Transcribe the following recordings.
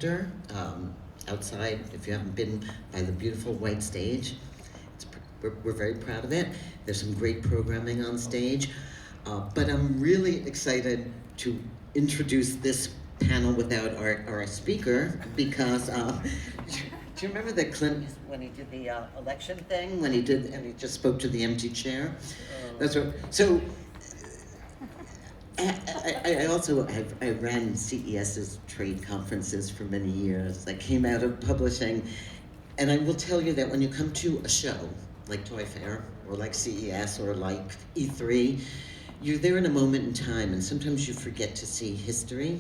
projector outside, if you haven't been by the beautiful white stage. We're very proud of it. There's some great programming on stage. But I'm really excited to introduce this panel without our speaker because do you remember that Clinton, when he did the election thing, when he just spoke to the empty chair? That's right. So I also ran CES's trade conferences for many years. I came out of publishing, and I will tell you that when you come to a show like Toyfair or like CES or like E3, you're there in a moment in time, and sometimes you forget to see history.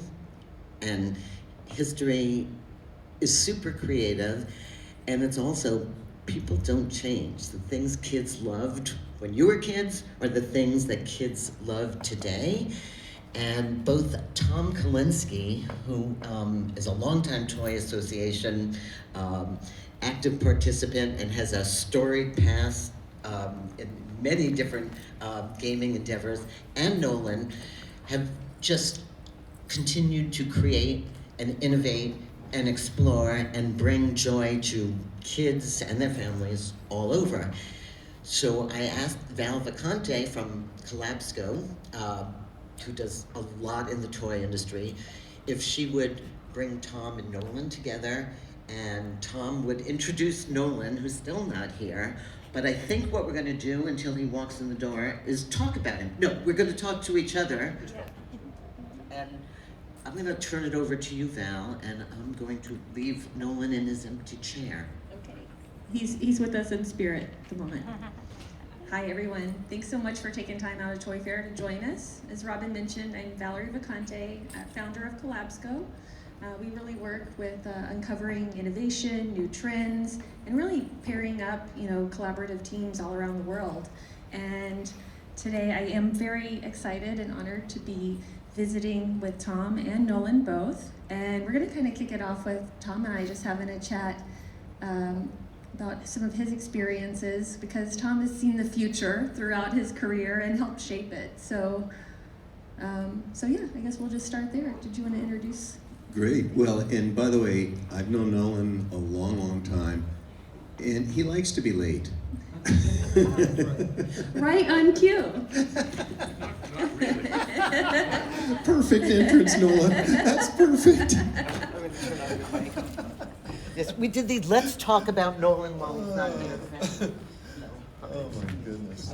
And history is super creative, and it's also, people don't change. The things kids loved when you were kids are the things that kids love today. And both Tom Kalinske, who is a longtime Toy Association active participant and has a storied past in many different gaming endeavors, and Nolan have just continued to create and innovate and explore and bring joy to kids and their families all over. So I asked Val Vacante from Collabsco, who does a lot in the toy industry, if she would bring Tom and Nolan together, and Tom would introduce Nolan, who's still not here. But I think what we're going to do until he walks in the door is talk about him. No, we're going to talk to each other. And I'm going to turn it over to you, Val, and I'm going to leave Nolan in his empty chair. Okay. He's with us in spirit at the moment. Hi, everyone. Thanks so much for taking time out of Toyfair to join us. As Robin mentioned, I'm Valerie Vacante, founder of Collabsco. We really work with uncovering innovation, new trends, and really pairing up, collaborative teams all around the world. And today I am very excited and honored to be visiting with Tom and Nolan both. And we're gonna kind of kick it off with Tom and I just having a chat about some of his experiences, because Tom has seen the future throughout his career and helped shape it. So yeah, I guess we'll just start there. Did you want to introduce? Great. Well, and by the way, I've known Nolan a long, long time, and he likes to be late. Right on cue. Not really. Perfect entrance, Nolan. That's perfect. Yes, we did the Let's Talk About Nolan while he's not here. Oh my goodness.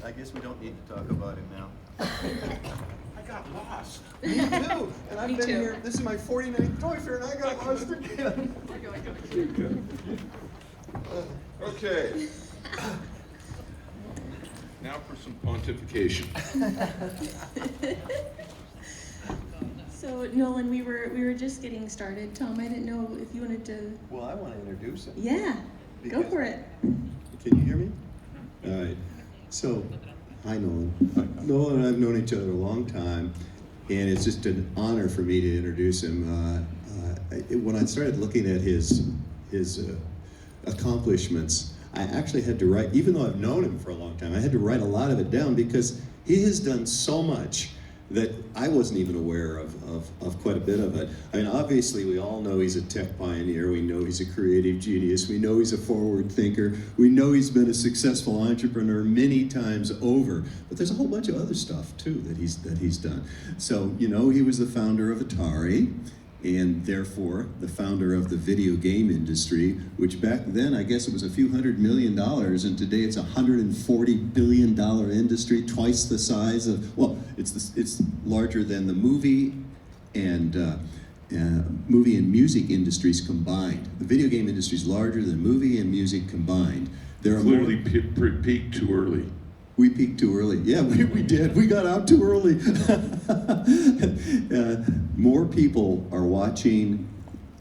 I guess we don't need to talk about him now. I got lost. Me too. And I've Me been too. here, this is my 49th Toyfair, and I got lost again. Okay. Now for some pontification. So Nolan, we were just getting started. Tom, I didn't know if you wanted to. Well, I want to introduce him. Yeah, go Because- for it. Can you hear me? All right. So, hi, Nolan. Nolan and I have known each other a long time, and it's just an honor for me to introduce him. When I started looking at his accomplishments, I actually had to write, even though I've known him for a long time, I had to write a lot of it down because he has done so much that I wasn't even aware of quite a bit of it. I mean, obviously we all know he's a tech pioneer, we know he's a creative genius, we know he's a forward thinker, we know he's been a successful entrepreneur many times over, but there's a whole bunch of other stuff too that he's done. So, he was the founder of Atari, and therefore the founder of the video game industry, which back then I guess it was a few $100 million, and today it's a $140 billion industry, twice the size of, well, it's larger than the movie and music industries combined. The video game industry is larger than movie and music combined. There are Clearly peaked too early. We peaked too early. Yeah, we did. We got out too early. More people are watching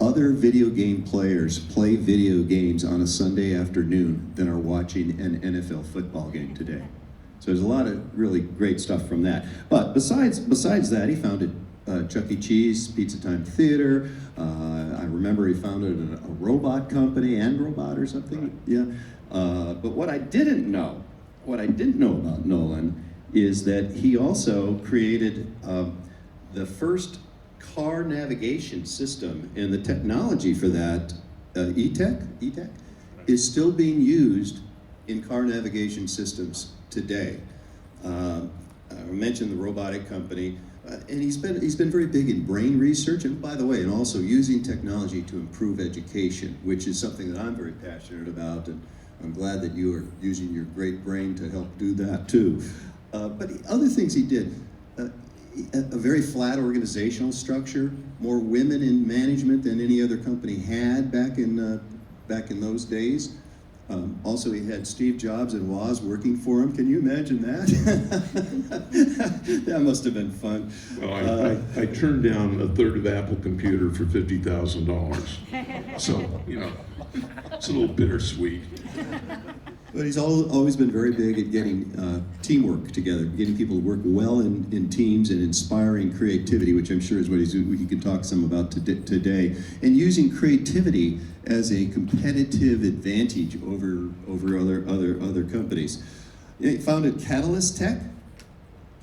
other video game players play video games on a Sunday afternoon than are watching an NFL football game today. So there's a lot of really great stuff from that. But besides that, he founded Chucky Cheese, Pizza Time Theater. I remember he founded a robot company, Androbot or something. Yeah. But what I didn't know about Nolan is that he also created the first car navigation system, and the technology for that, E-Tech, is still being used in car navigation systems today. I mentioned the robotic company, and he's been very big in brain research, and by the way, and also using technology to improve education, which is something that I'm very passionate about, and I'm glad that you are using your great brain to help do that too. But other things he did, a very flat organizational structure, more women in management than any other company had back in those days. Also, he had Steve Jobs and Woz working for him. Can you imagine that? That must have been fun. Well, I turned down a third of Apple Computer for $50,000. So, you know, it's a little bittersweet. But he's always been very big at getting teamwork together, getting people to work well in teams, and inspiring creativity, which I'm sure is what he can talk some about today, and using creativity as a competitive advantage over other companies. He founded Catalyst Tech.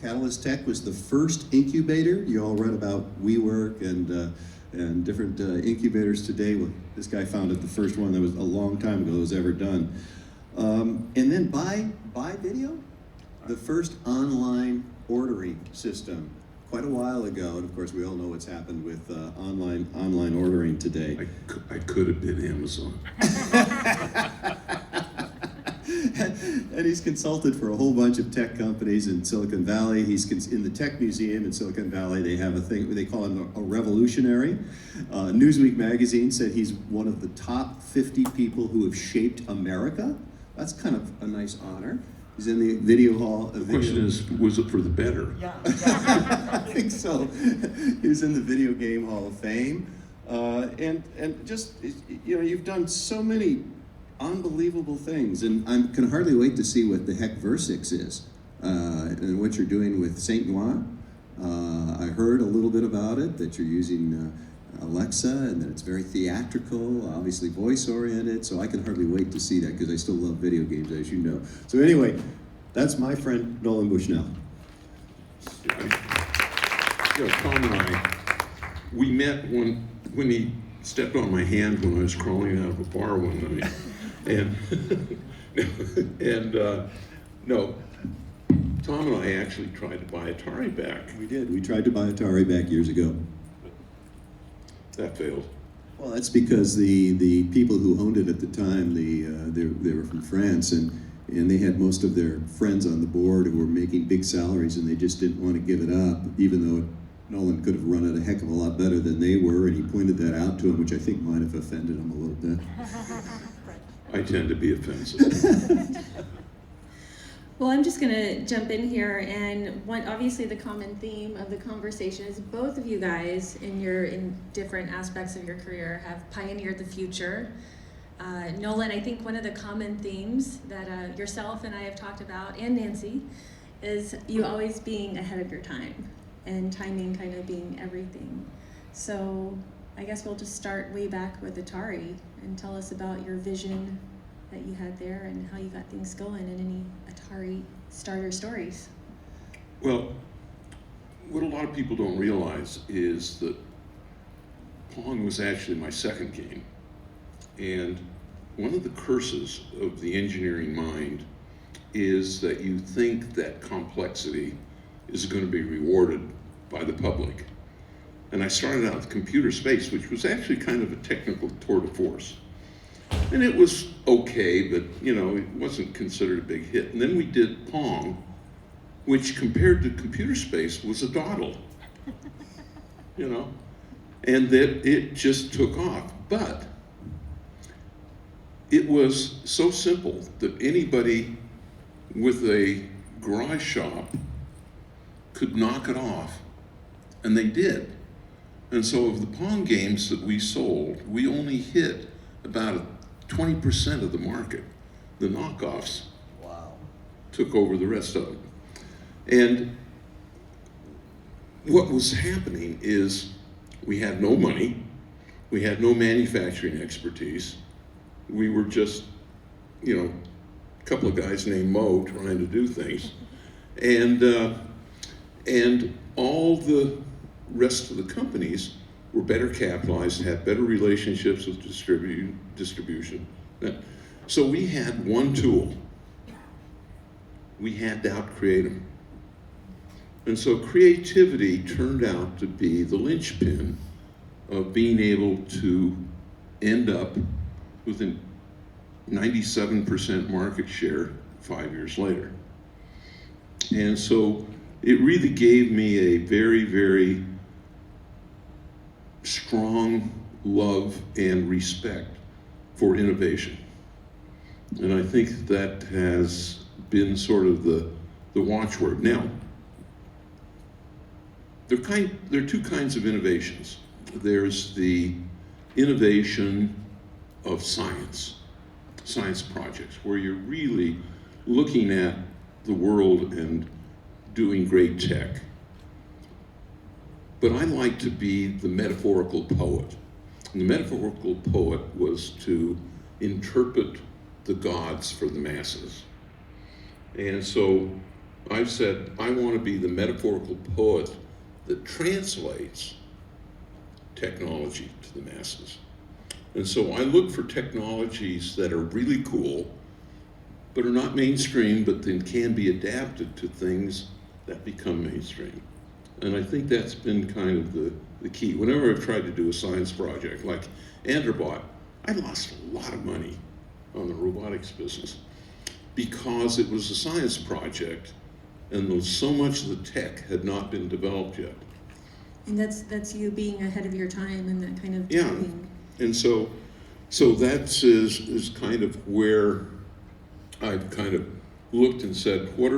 Catalyst Tech was the first incubator. You all read about WeWork and different incubators today. Well, this guy founded the first one that was a long time ago that was ever done. And then Buy Video, the first online ordering system, quite a while ago. And of course, we all know what's happened with online ordering today. I could have been Amazon. And he's consulted for a whole bunch of tech companies in Silicon Valley. He's in the Tech Museum in Silicon Valley. They have a thing, they call him a revolutionary. Newsweek magazine said he's one of the top 50 people who have shaped America. That's kind of a nice honor. He's in the video hall. The question is, was it for the better? Yeah. I think so. He's in the Video Game Hall of Fame. And just, you know, you've done so many unbelievable things, and I can hardly wait to see what the heck Virsix is, and what you're doing with Saint Noir. I heard a little bit about it, that you're using Alexa, and that it's very theatrical, obviously voice-oriented, so I can hardly wait to see that, because I still love video games, as you know. So anyway, that's my friend Nolan Bushnell. Tom and I, we met when he stepped on my hand when I was crawling out of a bar one night. And no, Tom and I actually tried to buy Atari back. We did. We tried to buy Atari back years ago. That failed. Well, that's because the people who owned it at the time, they were from France, and they had most of their friends on the board who were making big salaries, and they just didn't want to give it up, even though Nolan could have run it a heck of a lot better than they were, and he pointed that out to him, which I think might have offended him a little bit. I tend to be offensive. Well, I'm just gonna jump in here, and obviously the common theme of the conversation is both of you guys in different aspects of your career have pioneered the future. Nolan, I think one of the common themes that yourself and I have talked about, and Nancy, is you always being ahead of your time, and timing kind of being everything. So I guess we'll just start way back with Atari and tell us about your vision that you had there and how you got things going, and any Atari starter stories. Well, what a lot of people don't realize is that Pong was actually my second game. And one of the curses of the engineering mind is that you think that complexity is going to be rewarded by the public. And I started out with computer space, which was actually kind of a technical tour de force. And it was okay, but you know, it wasn't considered a big hit. And then we did Pong, which compared to computer space was a dawdle, you know? And that it just took off. But it was so simple that anybody with a garage shop could knock it off, and they did. And so of the Pong games that we sold, we only hit about 20% of the market. The knockoffs took over the rest of it. And what was happening is we had no money, we had no manufacturing expertise, we were just, you know, a couple of guys named Mo trying to do things. And all the rest of the companies were better capitalized, had better relationships with distribution. So we had one tool. We had to outcreate them. And so creativity turned out to be the linchpin of being able to end up with a 97% market share 5 years later. And so it really gave me a very, very strong love and respect for innovation. And I think that has been sort of the watchword. Now, there are two kinds of innovations. There's the innovation of science projects, where you're really looking at the world and doing great tech. But I like to be the metaphorical poet. And the metaphorical poet was to interpret the gods for the masses. And so I've said, I want to be the metaphorical poet that translates technology to the masses. And so I look for technologies that are really cool, but are not mainstream, but then can be adapted to things that become mainstream. And I think that's been kind of the key. Whenever I've tried to do a science project, like Androbot, I lost a lot of money on the robotics business because it was a science project and so much of the tech had not been developed yet. And that's you being ahead of your time and that kind of Yeah, doing. and so that is kind of where I've kind of looked and said, what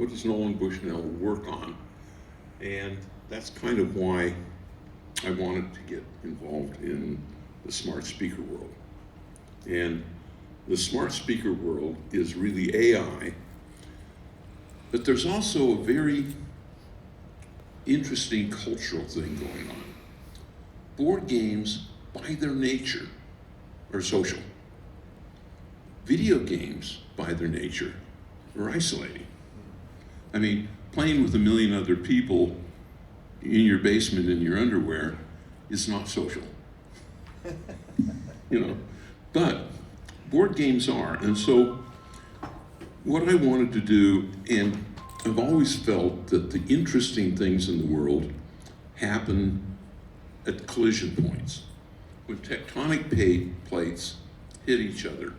does Nolan Bushnell work on? And that's kind of why I wanted to get involved in the smart speaker world. And the smart speaker world is really AI, but there's also a very interesting cultural thing going on. Board games, by their nature, are social. Video games, by their nature, are isolating. I mean, playing with 1 million other people in your basement in your underwear is not social. You know, but board games are. And so what I wanted to do, and I've always felt that the interesting things in the world happen at collision points. When tectonic plates hit each other,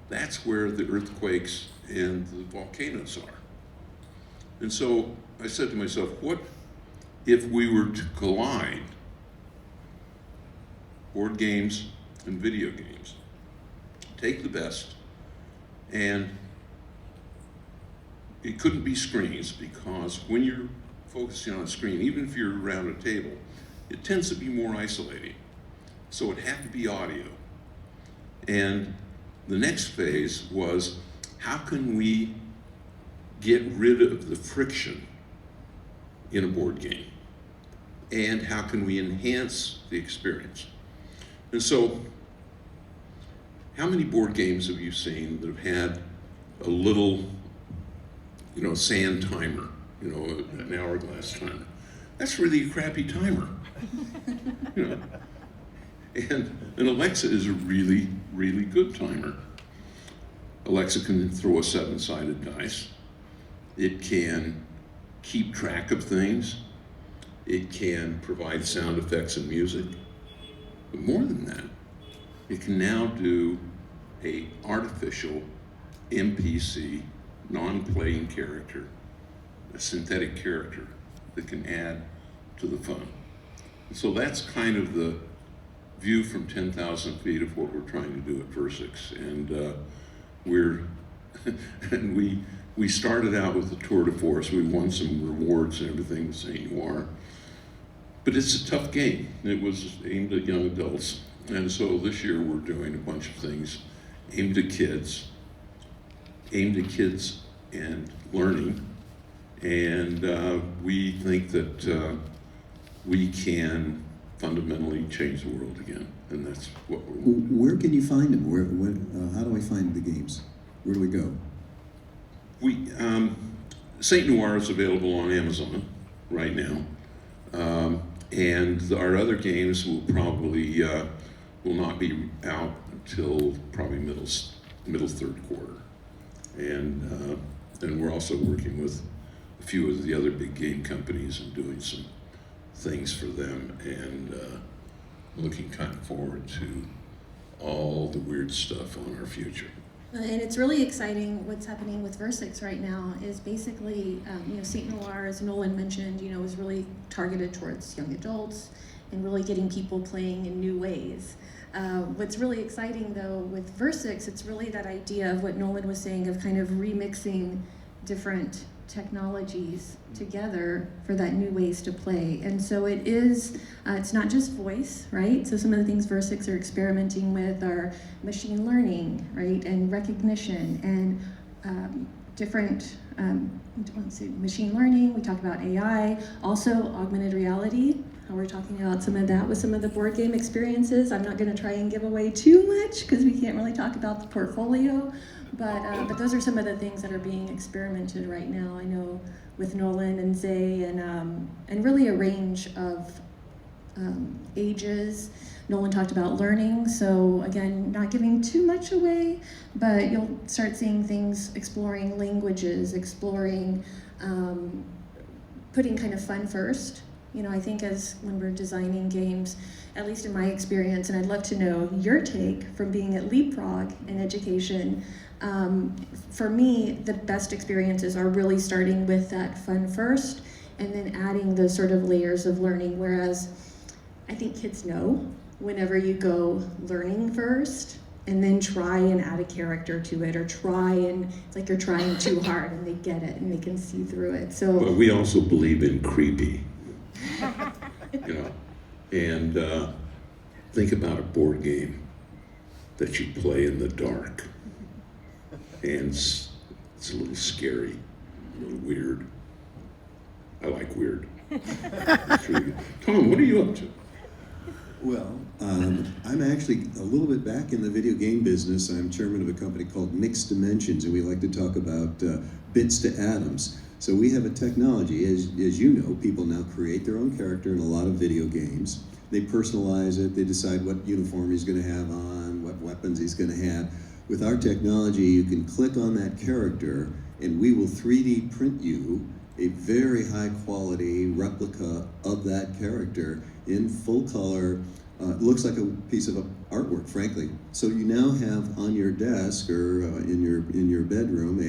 that's where the earthquakes and the volcanoes are. And so I said to myself, what if we were to collide board games and video games? Take the best, and it couldn't be screens, because when you're focusing on a screen, even if you're around a table, it tends to be more isolating. So it had to be audio. And the next phase was, how can we get rid of the friction in a board game? And how can we enhance the experience? And so, how many board games have you seen that have had a little, sand timer, an hourglass timer? That's really a crappy timer. And Alexa is a really, really good timer. Alexa can throw a 7-sided dice. It can keep track of things. It can provide sound effects and music. But more than that, it can now do a artificial NPC, non-playing character, a synthetic character that can add to the fun. And so that's kind of the view from 10,000 feet of what we're trying to do at Virsix. And we started out with the tour de force. We won some rewards and everything with St. Noir. But it's a tough game. It was aimed at young adults. And so this year we're doing a bunch of things aimed at kids and learning. And we think that we can fundamentally change the world again. And that's what we're Where can you find them? How do we find the games? Where do we go? St. Noir is available on Amazon right now. And our other games will probably will not be out until probably middle third quarter. And we're also working with a few of the other big game companies and doing some things for them, and looking kind of forward to all the weird stuff on our future. And it's really exciting what's happening with Virsix right now is basically, St. Noir, as Nolan mentioned, is really targeted towards young adults and really getting people playing in new ways. What's really exciting though with Virsix, it's really that idea of what Nolan was saying of kind of remixing different technologies together for that new ways to play. And so it is, it's not just voice, right? So some of the things Virsix are experimenting with are machine learning, right? And recognition and different, machine learning, we talk about AI, also augmented reality. We're talking about some of that with some of the board game experiences. I'm not gonna try and give away too much because we can't really talk about the portfolio. But those are some of the things that are being experimented right now. I know with Nolan and Zay and really a range of ages. Nolan talked about learning, so again, not giving too much away, but you'll start seeing things exploring languages, exploring putting kind of fun first. I think as when we're designing games, at least in my experience, and I'd love to know your take from being at Leapfrog in education. For me, the best experiences are really starting with that fun first and then adding those sort of layers of learning, whereas I think kids know whenever you go learning first and then try and add a character to it, or try and it's like you're trying too hard and they get it and they can see through it. So But we also believe in creepy, and think about a board game that you play in the dark. And it's a little scary, a little weird. I like weird. Tom, what are you up to? Well, I'm actually a little bit back in the video game business. I'm chairman of a company called Mixed Dimensions, and we like to talk about bits to atoms. So we have a technology, as you know, people now create their own character in a lot of video games. They personalize it, they decide what uniform he's going to have on, what weapons he's going to have. With our technology, you can click on that character and we will 3D print you a very high quality replica of that character in full color. It looks like a piece of artwork, frankly. So you now have on your desk or in your bedroom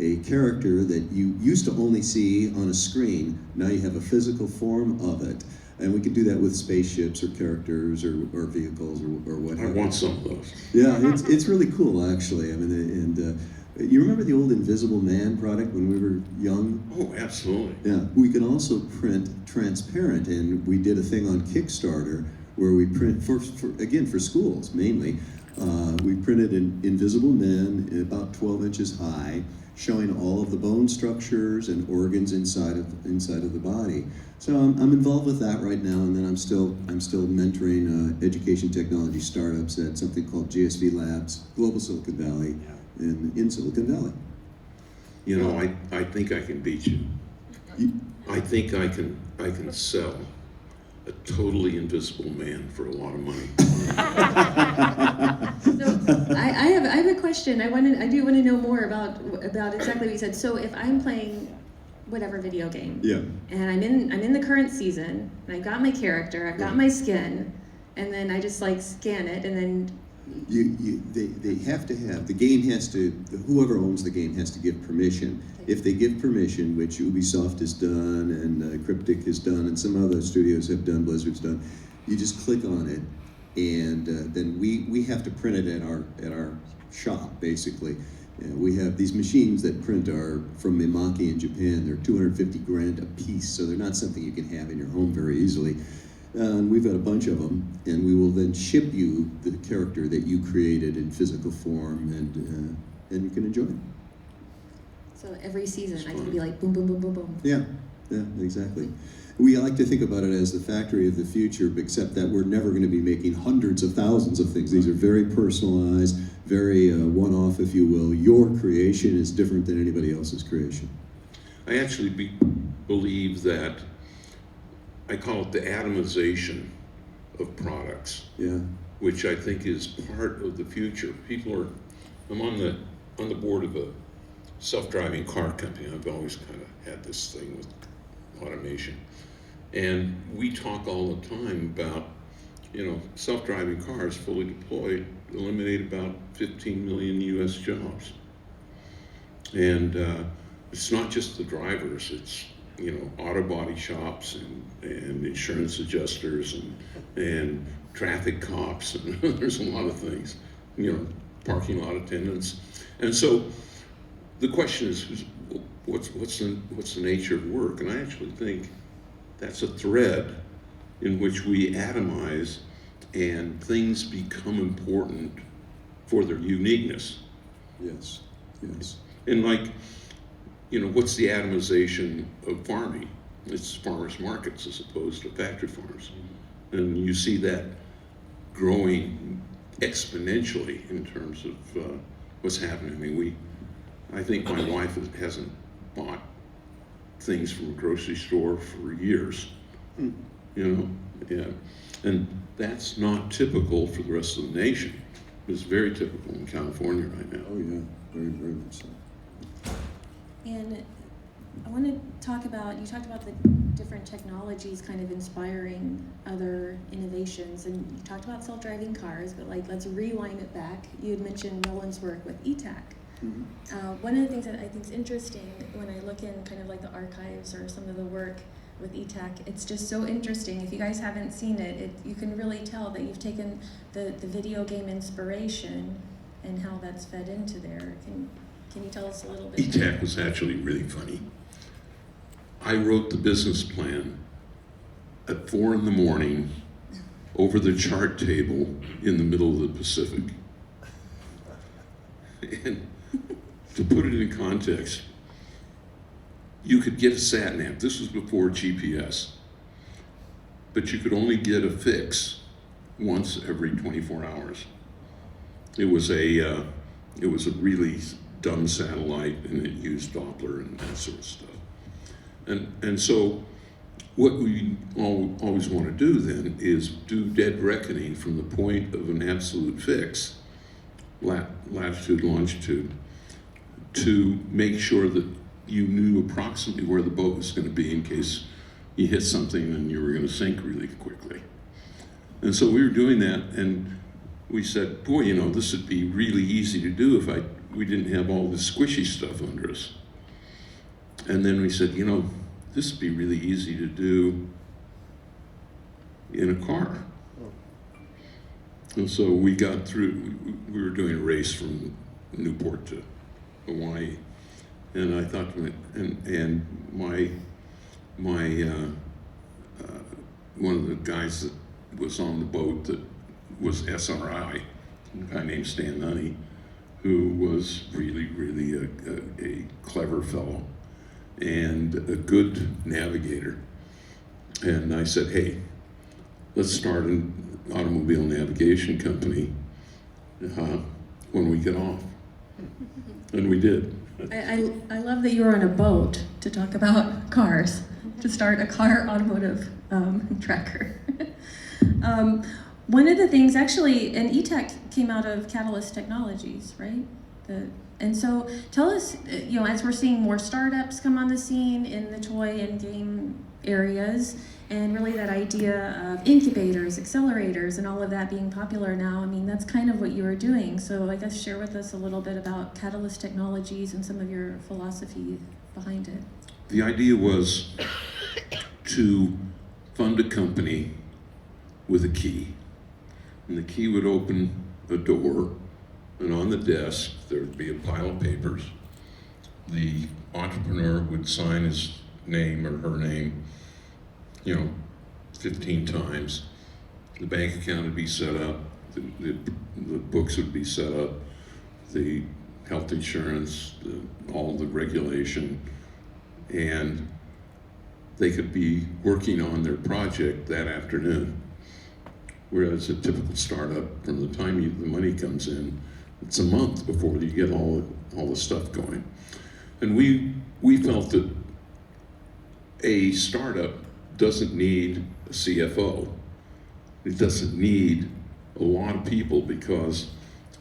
a character that you used to only see on a screen. Now you have a physical form of it. And we can do that with spaceships or characters or vehicles or what have you. I want some of those. Yeah, it's really cool actually. I mean, and you remember the old Invisible Man product when we were young? Oh, absolutely. Yeah, we can also print transparent, and we did a thing on Kickstarter where we print for schools mainly. We printed an Invisible Men about 12 inches high, showing all of the bone structures and organs inside of the body. So I'm involved with that right now, and then I'm still mentoring education technology startups at something called GSV Labs, Global Silicon Valley, in Silicon Valley. I think I can beat you. I think I can sell a totally invisible man for a lot of money. So I have a question. I do want to know more about exactly what you said. So if I'm playing whatever video game, Yeah. and I'm in the current season, and I've got my character, I've got my skin, and then I just scan it, and then They have to have, the game has to, whoever owns the game has to give permission. If they give permission, which Ubisoft has done and Cryptic has done and some other studios have done, Blizzard's done, you just click on it and then we have to print it at our shop basically. We have these machines that print are from Mimaki in Japan. They're 250 grand a piece, so they're not something you can have in your home very easily. And we've got a bunch of them, and we will then ship you the character that you created in physical form, and you can enjoy it. so every season I can be like boom, boom, boom, boom, boom. Yeah, exactly. We like to think about it as the factory of the future, except that we're never going to be making hundreds of thousands of things. These are very personalized, very one-off, if you will. Your creation is different than anybody else's creation. I actually believe that I call it the atomization of products, Yeah. which I think is part of the future. I'm on the board of a self-driving car company. I've always kind of had this thing with automation. And we talk all the time about, self-driving cars fully deployed eliminate about 15 million US jobs. And it's not just the drivers, it's, auto body shops and insurance adjusters and traffic cops, and there's a lot of things, parking lot attendants. And so the question is, what's the nature of work? And I actually think that's a thread in which we atomize and things become important for their uniqueness. Yes. Yes. And what's the atomization of farming? It's farmers markets as opposed to factory farms. And you see that growing exponentially in terms of what's happening. I mean, I think my wife hasn't bought things from a grocery store for years, yeah. And that's not typical for the rest of the nation. It's very typical in California right now. Oh yeah, very, very much so. And I want to talk about, you talked about the different technologies kind of inspiring other innovations, and you talked about self-driving cars, but let's rewind it back. You had mentioned Nolan's work with ETAC. Mm-hmm. One of the things that I think is interesting when I look in kind of the archives or some of the work with ETAC, it's just so interesting. If you guys haven't seen it, you can really tell that you've taken the video game inspiration and how that's fed into there. Can you tell us a little bit? ETAC was actually really funny. I wrote the business plan at 4 a.m. over the chart table in the middle of the Pacific. And to put it in context, you could get a sat nav. This was before GPS, but you could only get a fix once every 24 hours. It was a really dumb satellite, and it used Doppler and that sort of stuff. And so what we always want to do then is do dead reckoning from the point of an absolute fix, latitude, longitude, to make sure that you knew approximately where the boat was going to be in case you hit something and you were going to sink really quickly. And so we were doing that, and we said, boy, this would be really easy to do if we didn't have all this squishy stuff under us. And then we said, this would be really easy to do in a car. And so we got through, we were doing a race from Newport to Hawaii. And I thought, and my one of the guys that was on the boat that was SRI, a guy named Stan Nunny, who was really, really a clever fellow and a good navigator. And I said, hey, let's start an automobile navigation company when we get off. And we did. I love that you were on a boat to talk about cars, to start a car automotive tracker. One of the things, actually, and ETAC came out of Catalyst Technologies, right? And so tell us, as we're seeing more startups come on the scene in the toy and game areas, and really that idea of incubators, accelerators, and all of that being popular now, I mean, that's kind of what you were doing. So I guess share with us a little bit about Catalyst Technologies and some of your philosophy behind it. The idea was to fund a company with a key. And the key would open a door, and on the desk there would be a pile of papers. The entrepreneur would sign his name or her name, 15 times. The bank account would be set up, the books would be set up, the health insurance, all the regulation, and they could be working on their project that afternoon. Whereas a typical startup, from the time the money comes in, it's a month before you get all the stuff going. And we felt that a startup doesn't need a CFO. It doesn't need a lot of people, because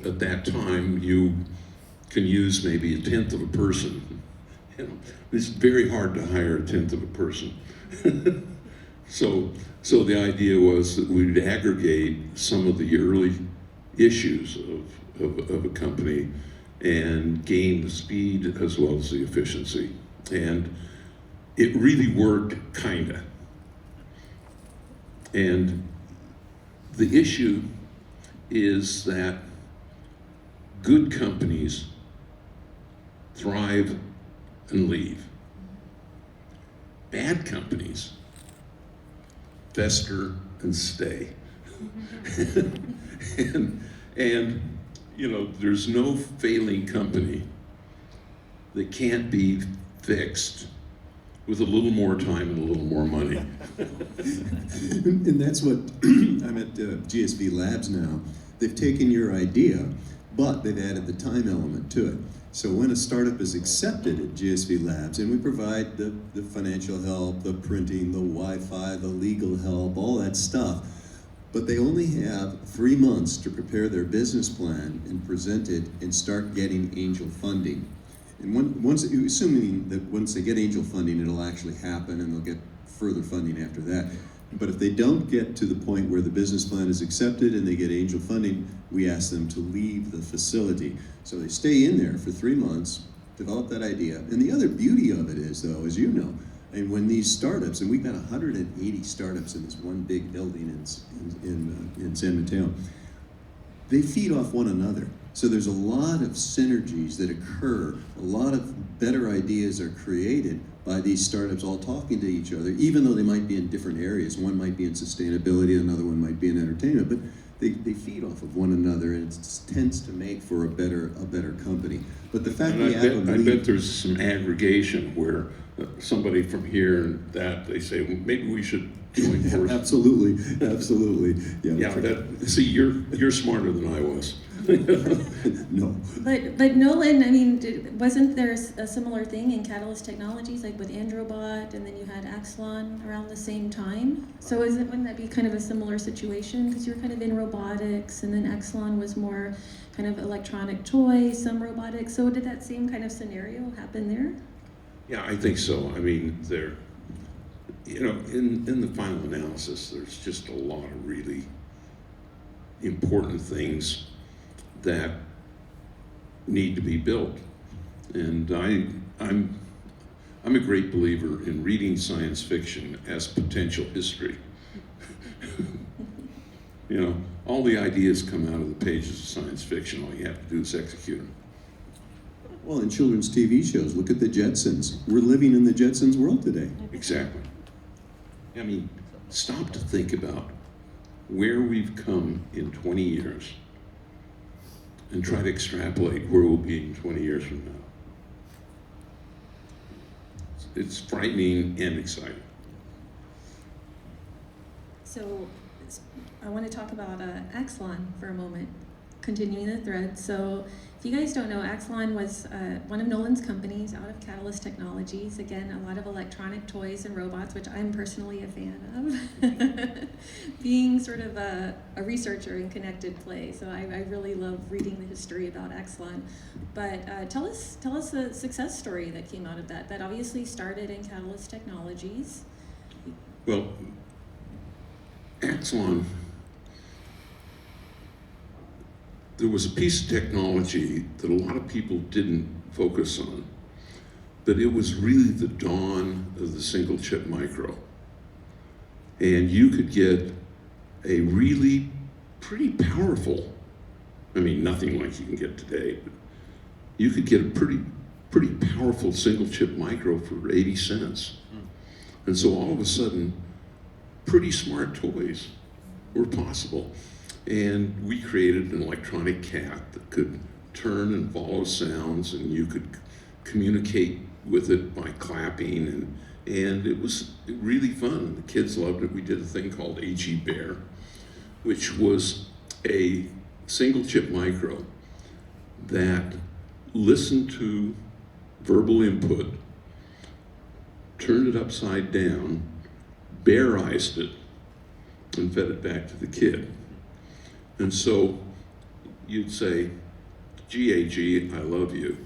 at that time you can use maybe 1/10 of a person. You know, it's very hard to hire 1/10 of a person. So the idea was that we'd aggregate some of the early issues of a company and gain the speed as well as the efficiency. And it really worked, kinda. And the issue is that good companies thrive and leave. Bad companies fester and stay. and you know, there's no failing company that can't be fixed with a little more time and a little more money. And that's what, I'm at GSV Labs now. They've taken your idea, but they've added the time element to it. So when a startup is accepted at GSV Labs, and we provide the financial help, the printing, the Wi-Fi, the legal help, all that stuff, but they only have 3 months to prepare their business plan and present it and start getting angel funding. And assuming that once they get angel funding, it'll actually happen and they'll get further funding after that. But if they don't get to the point where the business plan is accepted and they get angel funding, we ask them to leave the facility. So they stay in there for 3 months, develop that idea. And the other beauty of it is, though, as you know, and when these startups, and we've got 180 startups in this one big building in San Mateo, they feed off one another. So there's a lot of synergies that occur, a lot of better ideas are created by these startups all talking to each other, even though they might be in different areas. One might be in sustainability, another one might be in entertainment, but they feed off of one another, and it tends to make for a better company. But the fact we have I bet there's some aggregation where somebody from here and that, they say, well, maybe we should join forces. Absolutely. See, you're smarter than I was. No. But Nolan, I mean, wasn't there a similar thing in Catalyst Technologies, like with Androbot, and then you had Axelon around the same time? So wouldn't that be kind of a similar situation? Because you were kind of in robotics, and then Axelon was more kind of electronic toys, some robotics. So did that same kind of scenario happen there? Yeah, I think so. I mean, in the final analysis, there's just a lot of really important things that need to be built. And I'm a great believer in reading science fiction as potential history. You know, all the ideas come out of the pages of science fiction. All you have to do is execute them. Well, in children's TV shows, look at the Jetsons. We're living in the Jetsons world today. Exactly. I mean, stop to think about where we've come in 20 years and try to extrapolate where we'll be in 20 years from now. It's frightening and exciting. So I want to talk about Axelon for a moment, continuing the thread. So if you guys don't know, Axelon was one of Nolan's companies out of Catalyst Technologies. Again, a lot of electronic toys and robots, which I'm personally a fan of. Being sort of a researcher in connected play, so I really love reading the history about Axelon. But tell us the success story that came out of that. That obviously started in Catalyst Technologies. Well, Axelon, there was a piece of technology that a lot of people didn't focus on, but it was really the dawn of the single chip micro. And you could get a really pretty powerful, I mean, nothing like you can get today, but you could get a pretty powerful single chip micro for 80 cents. And so all of a sudden, pretty smart toys were possible. And we created an electronic cat that could turn and follow sounds, and you could communicate with it by clapping, and it was really fun. The kids loved it. We did a thing called AG Bear, which was a single chip micro that listened to verbal input, turned it upside down, bearized it and fed it back to the kid. And so you'd say, G-A-G, I love you.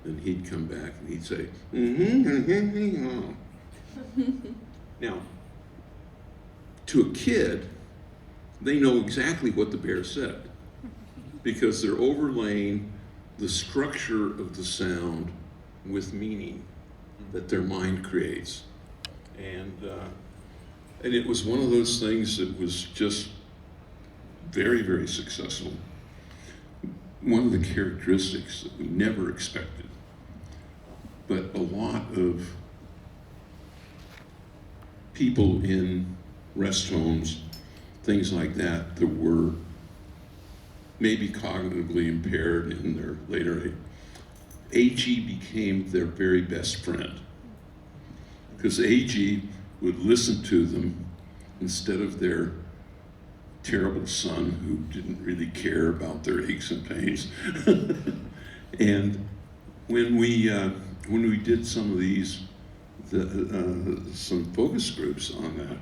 And he'd come back and he'd say, mm-hmm. Now, to a kid, they know exactly what the bear said because they're overlaying the structure of the sound with meaning that their mind creates. And it was one of those things that was just very, very successful. One of the characteristics that we never expected, but a lot of people in rest homes, things like that, that were maybe cognitively impaired in their later age, AG became their very best friend. Because AG would listen to them instead of their terrible son who didn't really care about their aches and pains. And when we did some of these, some focus groups on that,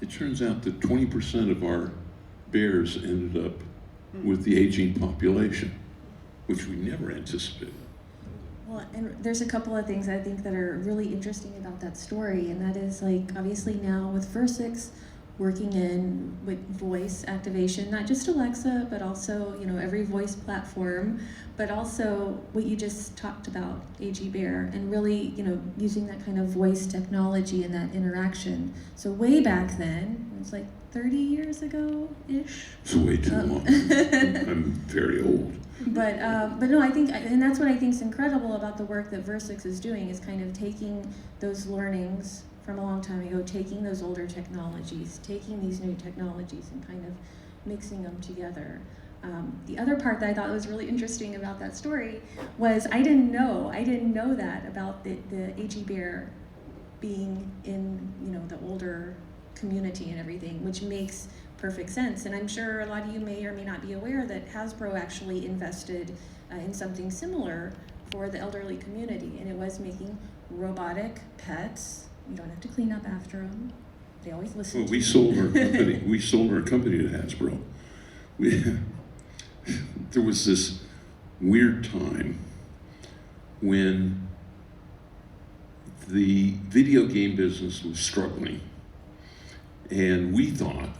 it turns out that 20% of our bears ended up with the aging population, which we never anticipated. Well, and there's a couple of things I think that are really interesting about that story, and that is, like, obviously now with Virsix working in with voice activation, not just Alexa, but also, you know, every voice platform, but also what you just talked about, AG Bear, and really, you know, using that kind of voice technology and that interaction. So way back then, it was like 30 years ago-ish. It's way too long. I'm very old. But no, I think, and that's what I think is incredible about the work that Virsix is doing, is kind of taking those learnings from a long time ago, taking those older technologies, taking these new technologies and kind of mixing them together. The other part that I thought was really interesting about that story was I didn't know that about the AG Bear being in, you know, the older community and everything, which makes perfect sense. And I'm sure a lot of you may or may not be aware that Hasbro actually invested in something similar for the elderly community, and it was making robotic pets. You don't have to clean up after them. They always listen. Well, to we you. sold our company. We sold our company to Hasbro. There was this weird time when the video game business was struggling, and we thought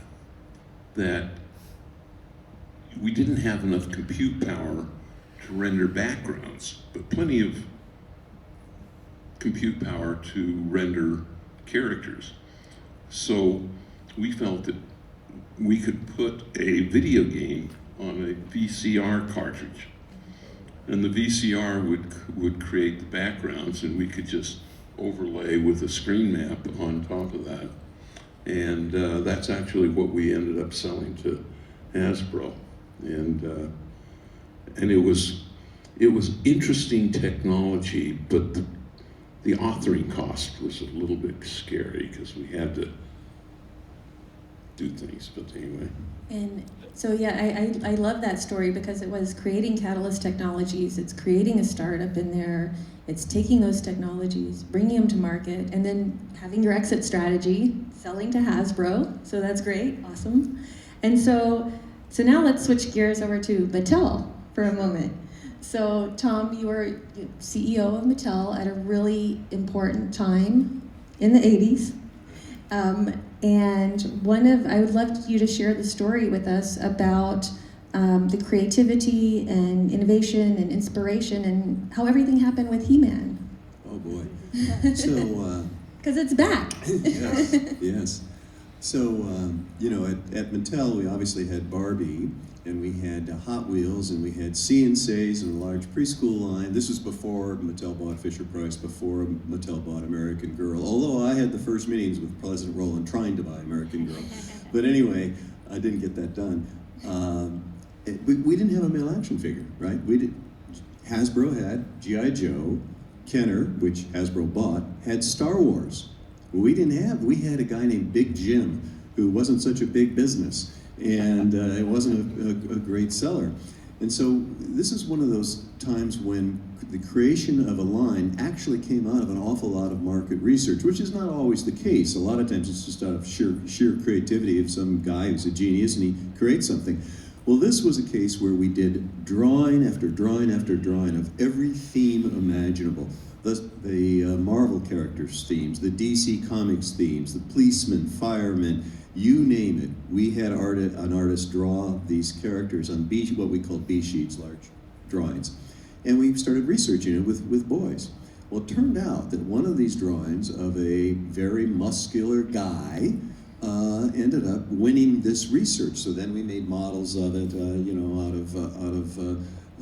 that we didn't have enough compute power to render backgrounds, but plenty of compute power to render characters. So we felt that we could put a video game on a VCR cartridge, and the VCR would create the backgrounds, and we could just overlay with a screen map on top of that. And that's actually what we ended up selling to Hasbro. And it was interesting technology, but the authoring cost was a little bit scary because we had to do things, but anyway. And so, yeah, I love that story because it was creating Catalyst Technologies, it's creating a startup in there, it's taking those technologies, bringing them to market, and then having your exit strategy, selling to Hasbro, so that's great, awesome. And so now let's switch gears over to Mattel for a moment. So Tom, you were CEO of Mattel at a really important time in the 80s. And I would love you to share the story with us about the creativity and innovation and inspiration and how everything happened with He-Man. Oh boy. So, Because it's back. yes, yes. So, you know, at Mattel, we obviously had Barbie, and we had Hot Wheels, and we had C&Cs and a large preschool line. This was before Mattel bought Fisher-Price, before Mattel bought American Girl, although I had the first meetings with President Rowland trying to buy American Girl. But anyway, I didn't get that done. We didn't have a male action figure, right? Hasbro had G.I. Joe, Kenner, which Hasbro bought, had Star Wars. We had a guy named Big Jim, who wasn't such a big business, and it wasn't a great seller. And so this is one of those times when the creation of a line actually came out of an awful lot of market research, which is not always the case. A lot of times it's just out of sheer creativity of some guy who's a genius and he creates something. Well, this was a case where we did drawing after drawing after drawing of every theme imaginable. The Marvel characters themes, the DC Comics themes, the policemen, firemen, you name it. We had an artist draw these characters on what we call B sheets, large drawings. And we started researching it with boys. Well, it turned out that one of these drawings of a very muscular guy ended up winning this research. So then we made models of it,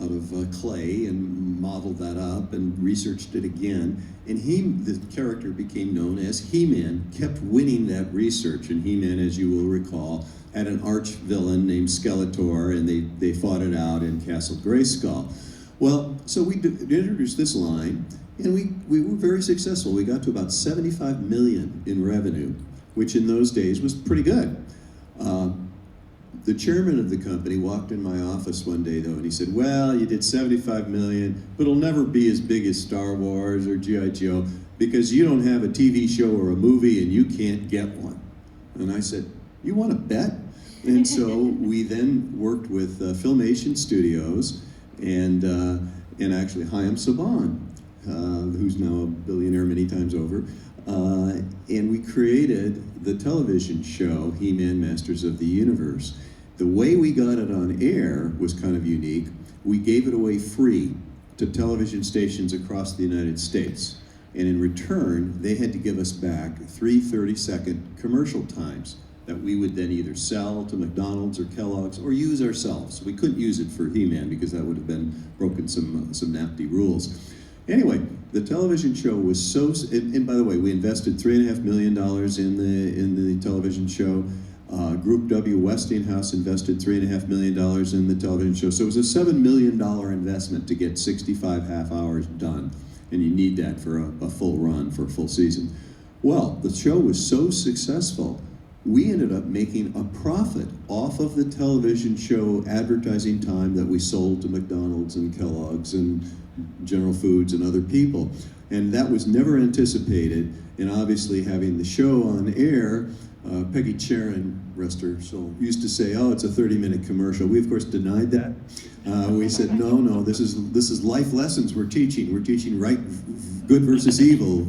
out of clay, and modeled that up and researched it again. And the character became known as He-Man, kept winning that research. And He-Man, as you will recall, had an arch villain named Skeletor, and they fought it out in Castle Grayskull. Well, so we introduced this line, and we were very successful. We got to about 75 million in revenue, which in those days was pretty good. The chairman of the company walked in my office one day, though, and he said, well, you did 75 million, but it'll never be as big as Star Wars or G.I. Joe because you don't have a TV show or a movie and you can't get one. And I said, you want to bet? And so we then worked with Filmation Studios and actually Chaim Saban, who's now a billionaire many times over. And we created the television show, He-Man Masters of the Universe. The way we got it on air was kind of unique. We gave it away free to television stations across the United States. And in return, they had to give us back 3 30-second commercial times that we would then either sell to McDonald's or Kellogg's or use ourselves. We couldn't use it for He-Man because that would have been broken some NAFTA rules. Anyway, the television show was so, and by the way, we invested $3.5 million in the television show. Group W Westinghouse invested $3.5 million in the television show. So it was a $7 million investment to get 65 half hours done. And you need that for a full run, for a full season. Well, the show was so successful, we ended up making a profit off of the television show advertising time that we sold to McDonald's and Kellogg's and General Foods and other people. And that was never anticipated. And obviously having the show on air, Peggy Charon, rest her soul, used to say, oh, it's a 30-minute commercial. We, of course, denied that. We said, no, this is life lessons we're teaching. We're teaching right, good versus evil.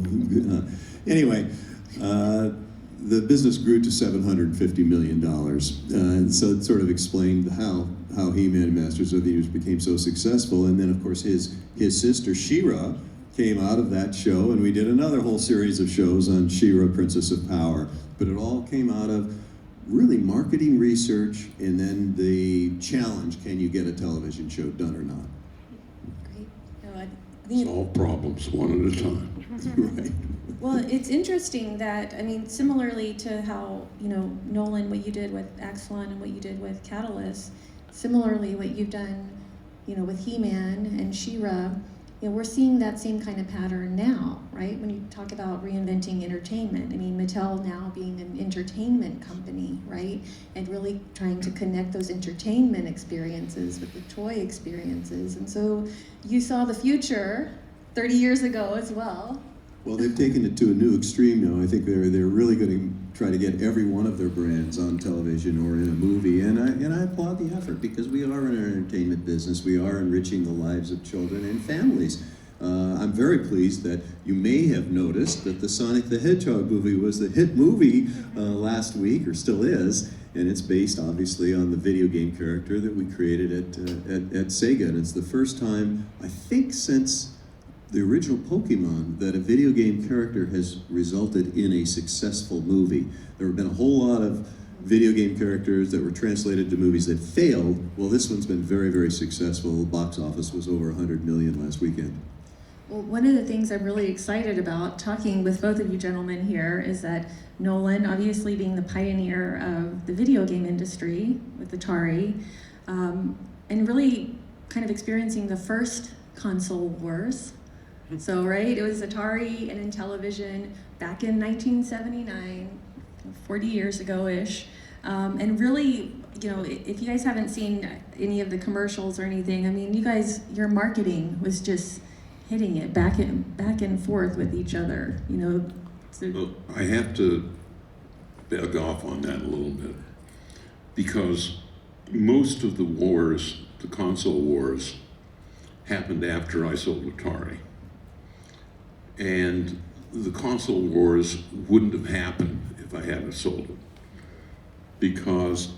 Anyway, the business grew to $750 million. And so it sort of explained how He-Man Masters of the Universe became so successful. And then, of course, his sister, She-Ra, came out of that show, and we did another whole series of shows on She-Ra, Princess of Power. But it all came out of really marketing research and then the challenge, can you get a television show done or not? Great. No, I think Solve problems one at a time. Right. well, it's interesting that, I mean, similarly to how, Nolan, what you did with Axelon and what you did with Catalyst, similarly what you've done, with He-Man and She-Ra, we're seeing that same kind of pattern now, right? When you talk about reinventing entertainment, I mean, Mattel now being an entertainment company, right? And really trying to connect those entertainment experiences with the toy experiences. And so you saw the future 30 years ago as well. Well, they've taken it to a new extreme now. I think they're really going to try to get every one of their brands on television or in a movie, and I applaud the effort because we are in an entertainment business. We are enriching the lives of children and families. I'm very pleased that you may have noticed that the Sonic the Hedgehog movie was the hit movie last week, or still is, and it's based obviously on the video game character that we created at Sega, and it's the first time, I think, since the original Pokemon that a video game character has resulted in a successful movie. There have been a whole lot of video game characters that were translated to movies that failed. Well, this one's been very, very successful. The box office was over 100 million last weekend. Well, one of the things I'm really excited about talking with both of you gentlemen here is that Nolan, obviously being the pioneer of the video game industry with Atari, and really kind of experiencing the first console wars. So, right, it was Atari and Intellivision back in 1979, 40 years ago-ish. And really, you know, if you guys haven't seen any of the commercials or anything, I mean, you guys, your marketing was just hitting it back and forth with each other, you know. So, Well, I have to back off on that a little bit, because most of the wars, the console wars, happened after I sold Atari. And the console wars wouldn't have happened if I hadn't sold it. Because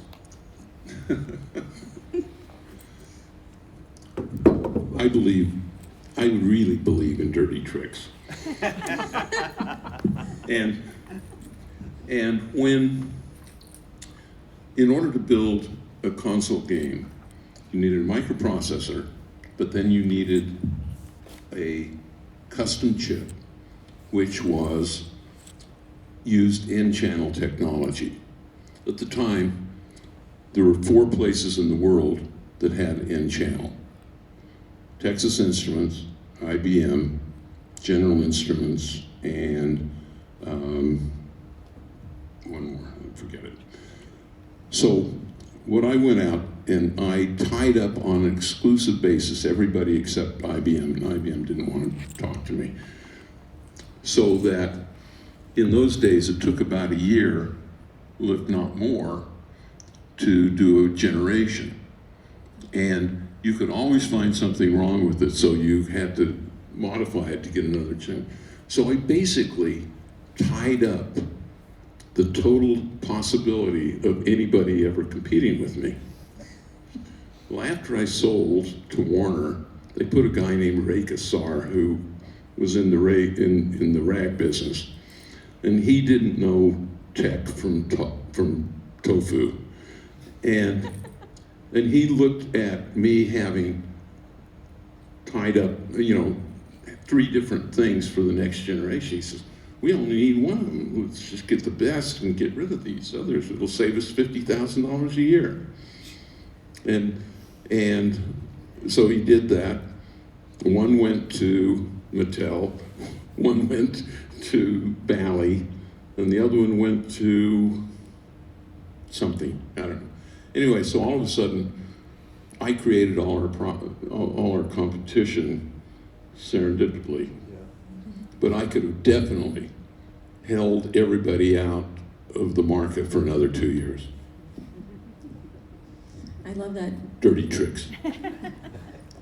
I really believe in dirty tricks. And when, in order to build a console game, you needed a microprocessor, but then you needed a custom chip, which was used in-channel technology. At the time, there were 4 places in the world that had in-channel: Texas Instruments, IBM, General Instruments, and one more, I forget it. So what I went out and I tied up on an exclusive basis everybody except IBM, and IBM didn't want to talk to me. So that in those days it took about a year, if not more, to do a generation. And you could always find something wrong with it, so you had to modify it to get another gen. So I basically tied up the total possibility of anybody ever competing with me. Well, after I sold to Warner, they put a guy named Ray Kassar, who was in the rag business, and he didn't know tech from tofu, and he looked at me having tied up, 3 different things for the next generation. He says, "We only need one of them. Let's just get the best and get rid of these others. It'll save us $50,000 a year." And so he did that. One went to Mattel, one went to Bally, and the other one went to something, I don't know. Anyway, so all of a sudden, I created all our competition serendipitously. But I could have definitely held everybody out of the market for another 2 years. I love that. Dirty tricks.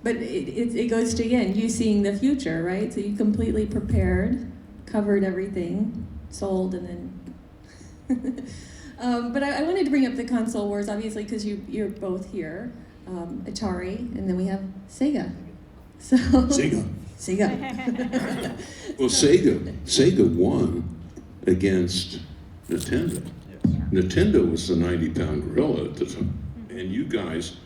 But it goes to, again, you seeing the future, right? So you completely prepared, covered everything, sold, and then... but I wanted to bring up the console wars, obviously, because you're both here. Atari, and then we have Sega. So Sega. Well, Sega won against Nintendo. Yes. Nintendo was the 90-pound gorilla at the time, and you guys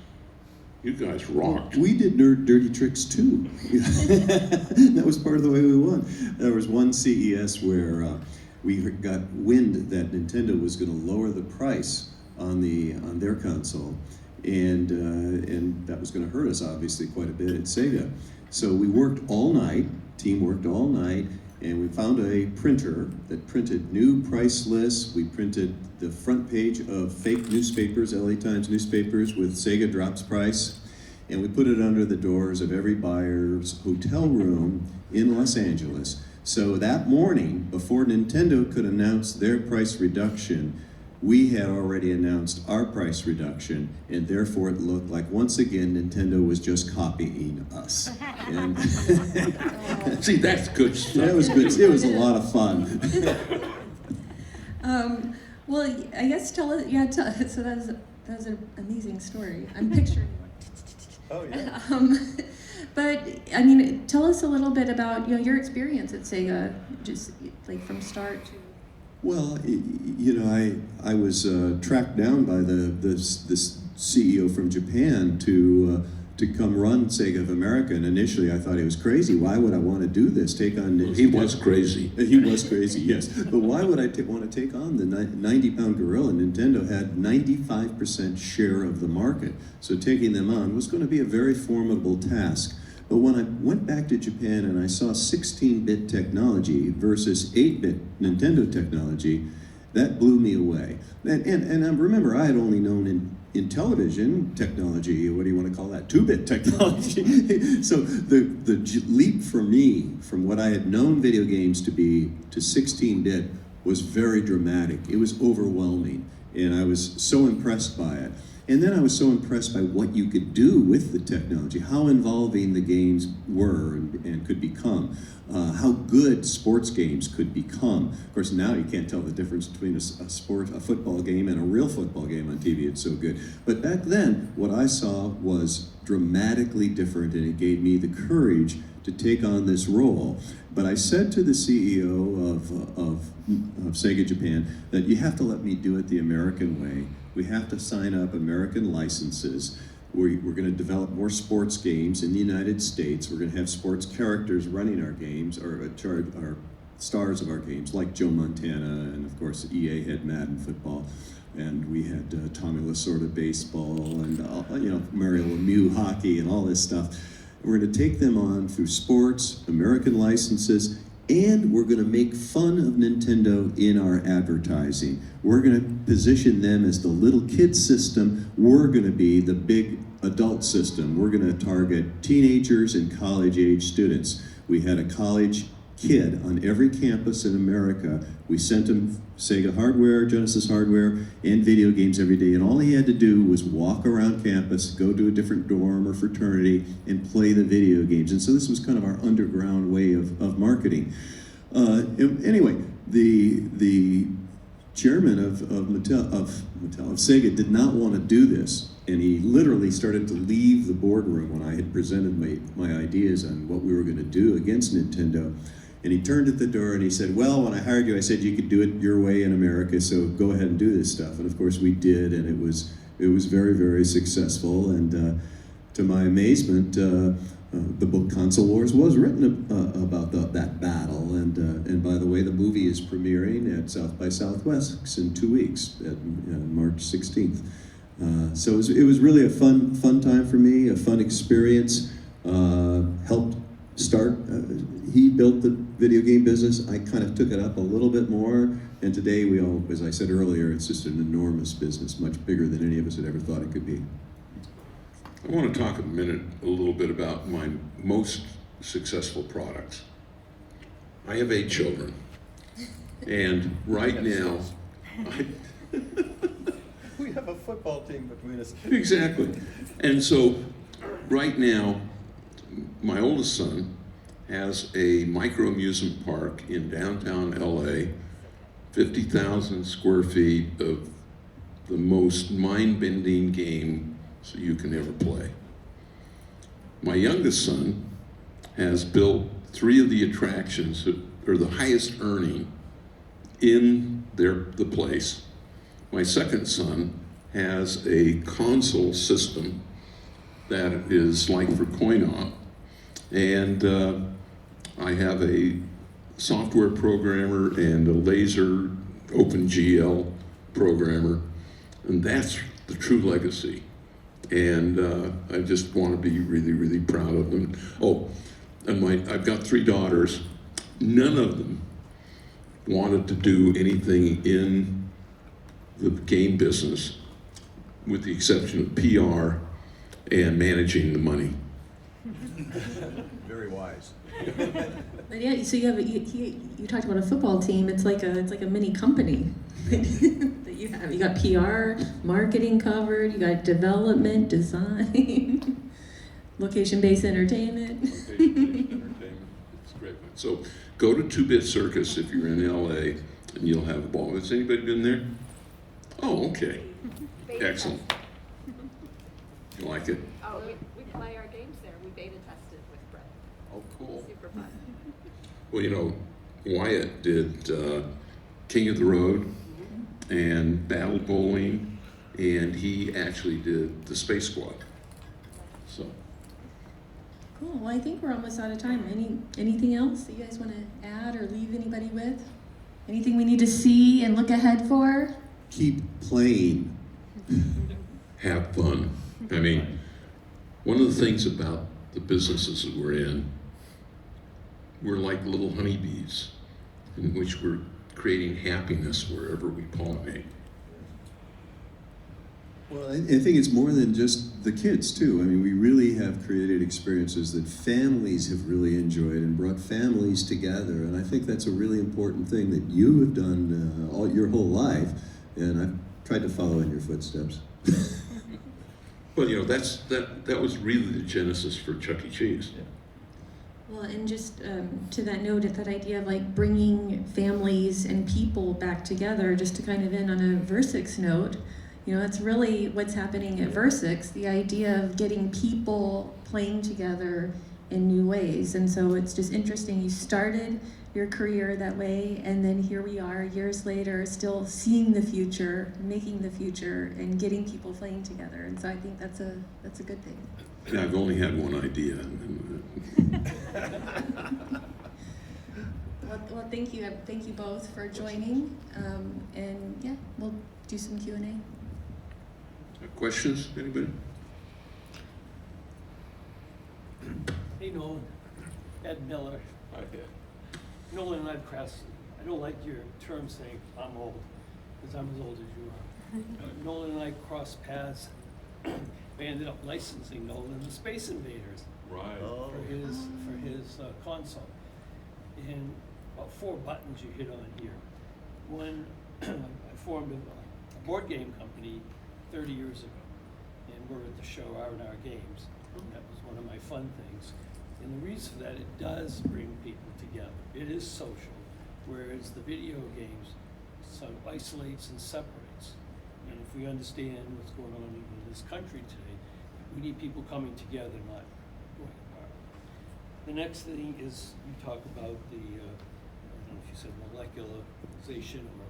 rocked. We did dirty tricks too. That was part of the way we won. There was one CES where we got wind that Nintendo was going to lower the price on their console, and that was going to hurt us obviously quite a bit at Sega. So we worked all night. Team worked all night, and we found a printer that printed new price lists. We printed the front page of fake newspapers, LA Times newspapers, with Sega drops price, and we put it under the doors of every buyer's hotel room in Los Angeles. So that morning, before Nintendo could announce their price reduction, we had already announced our price reduction, and therefore it looked like, once again, Nintendo was just copying us. And See, that's good stuff. that was good. It was a lot of fun. Well, I guess tell us, so that was an amazing story. I'm picturing Oh, yeah. but I mean, tell us a little bit about your experience at Sega, just like from start to. Well, I was tracked down by this CEO from Japan to come run Sega of America, and initially I thought he was crazy. Why would I want to do this? Take on He was crazy. He was crazy, yes. But why would I want to take on the 90-pound gorilla? Nintendo had 95% share of the market, so taking them on was going to be a very formidable task. But when I went back to Japan and I saw 16-bit technology versus 8-bit Nintendo technology, That blew me away. And I remember, I had only known in television technology, what do you want to call that? 2-bit technology. So the leap for me, from what I had known video games to be to 16-bit, was very dramatic. It was overwhelming, and I was so impressed by it. And then I was so impressed by what you could do with the technology, how involving the games were and could become, how good sports games could become. Of course, now you can't tell the difference between a football game and a real football game on TV. It's so good. But back then, what I saw was dramatically different, and it gave me the courage to take on this role. But I said to the CEO of Sega Japan that you have to let me do it the American way. We have to sign up American licenses. We're going to develop more sports games in the United States. We're going to have sports characters running our games, or our stars of our games, like Joe Montana, and of course EA had Madden football, and we had Tommy Lasorda baseball, and Mario Lemieux hockey, and all this stuff. We're going to take them on through sports, American licenses, and we're going to make fun of Nintendo in our advertising. We're going to position them as the little kid system. We're going to be the big adult system. We're going to target teenagers and college-age students. We had a college kid on every campus in America. We sent him Sega hardware, Genesis hardware, and video games every day, and all he had to do was walk around campus, go to a different dorm or fraternity, and play the video games. And so this was kind of our underground way of marketing. Anyway, the chairman of Sega did not want to do this, and he literally started to leave the boardroom when I had presented my ideas on what we were going to do against Nintendo. And he turned at the door and he said, well, when I hired you, I said you could do it your way in America, so go ahead and do this stuff. And of course we did, and it was very, very successful. And to my amazement, the book Console Wars was written about that battle. And by the way, the movie is premiering at South by Southwest in 2 weeks, March 16th. So it was really a fun time for me, a fun experience. Helped start, he built the video game business. I kind of took it up a little bit more, and today we all, as I said earlier, it's just an enormous business, much bigger than any of us had ever thought it could be. I want to talk a little bit about my most successful products. I have 8 children, and right now, We have a football team between us. Exactly. And so, right now, my oldest son has a micro amusement park in downtown LA, 50,000 square feet of the most mind-bending game you can ever play. My youngest son has built 3 of the attractions that are the highest earning in the place. My second son has a console system that is like for coin-op, and I have a software programmer and a laser OpenGL programmer, and that's the true legacy. And I just want to be really, really proud of them. Oh, and I've got 3 daughters. None of them wanted to do anything in the game business, with the exception of PR and managing the money. Very wise. And yeah, so you talked about a football team. It's like a mini company that you have. You got PR, marketing covered. You got development, design, location-based entertainment. Location-based entertainment. It's great. So go to 2-Bit Circus if you're in LA, and you'll have a ball. Has anybody been there? Oh, okay. Excellent. You like it? Oh, we play our games there. We beta tested with Brett. Oh, cool. Super fun. Well, you know, Wyatt did King of the Road and Battle Bowling, and he actually did the Space Squad. So. Cool. Well, I think we're almost out of time. Anything else that you guys want to add or leave anybody with? Anything we need to see and look ahead for? Keep playing. Have fun. I mean, one of the things about the businesses that we're in, we're like little honeybees, in which we're creating happiness wherever we pollinate. Well, I think it's more than just the kids too. I mean, we really have created experiences that families have really enjoyed and brought families together. And I think that's a really important thing that you have done all your whole life. And I've tried to follow in your footsteps. Well, you know, that was really the genesis for Chucky Cheese. Yeah. Well, and just to that note, that idea of like bringing families and people back together, just to kind of end on a Virsix note, you know, that's really what's happening at Virsix, the idea of getting people playing together in new ways. And so it's just interesting, you started your career that way, and then here we are years later still seeing the future, making the future, and getting people playing together. And so I think that's a good thing. And I've only had one idea. Well, thank you both for joining, and yeah, we'll do some Q&A. Questions, anybody? Hey Nolan, Ed Miller. Hi, Ed. Nolan and I don't like your term saying I'm old, because I'm as old as you are. Nolan and I crossed paths. We ended up licensing Nolan the Space Invaders Right. for his console. And about 4 buttons you hit on here. One, I formed a board game company 30 years ago, and we're at the show R&R Games, and that was one of my fun things. And the reason for that, it does bring people together. It is social, whereas the video games sort of isolates and separates. And if we understand what's going on in this country today, we need people coming together, not going apart. The next thing is you talk about the, I don't know if you said molecularization or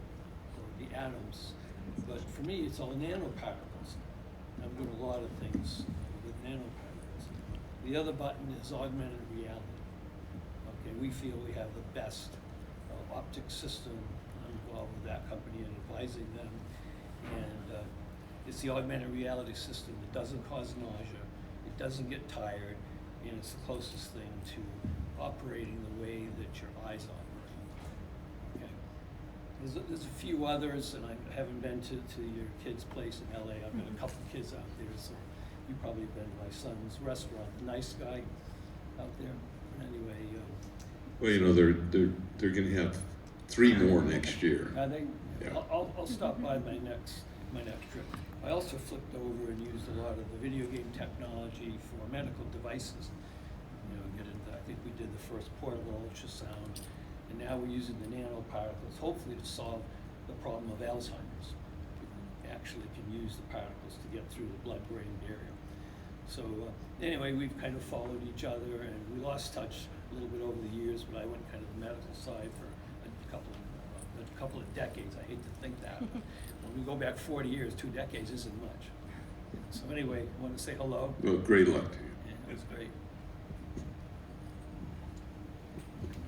the atoms. But for me, it's all nanoparticles. I'm doing a lot of things with nanoparticles. The other button is augmented reality. Okay, we feel we have the best optic system. I'm involved with that company and advising them. And it's the augmented reality system that doesn't cause nausea, it doesn't get tired, and it's the closest thing to operating the way that your eyes operate. There's a few others, and I haven't been to your kid's place in LA. I've got a couple kids out there, so you've probably been to my son's restaurant, Nice Guy, out there. Anyway. Well, you know, they're going to have 3 more next year. Are they? Yeah. I'll stop by my next trip. I also flipped over and used a lot of the video game technology for medical devices. You know, I think we did the first portable ultrasound. And now we're using the nanoparticles, hopefully to solve the problem of Alzheimer's. We actually can use the particles to get through the blood-brain barrier. So anyway, we've kind of followed each other, and we lost touch a little bit over the years, but I went kind of the medical side for a couple of decades. I hate to think that, but when we go back 40 years, 2 decades isn't much. So anyway, I want to say hello. Well, great luck to you. Yeah, it was great.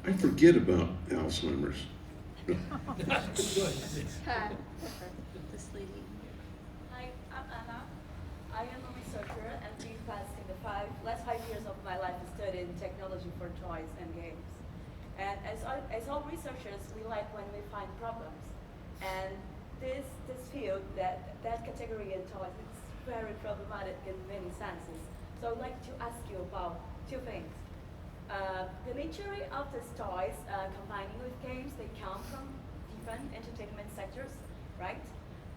I forget about Alzheimer's. Good. This lady. Hi, I'm Anna. I am a researcher and been past in the last 5 years of my life studying technology for toys and games. And as all researchers, we like when we find problems. And this field, that category in toys, it's very problematic in many senses. So I'd like to ask you about 2 things. The nature of these toys combining with games, they come from different entertainment sectors, right?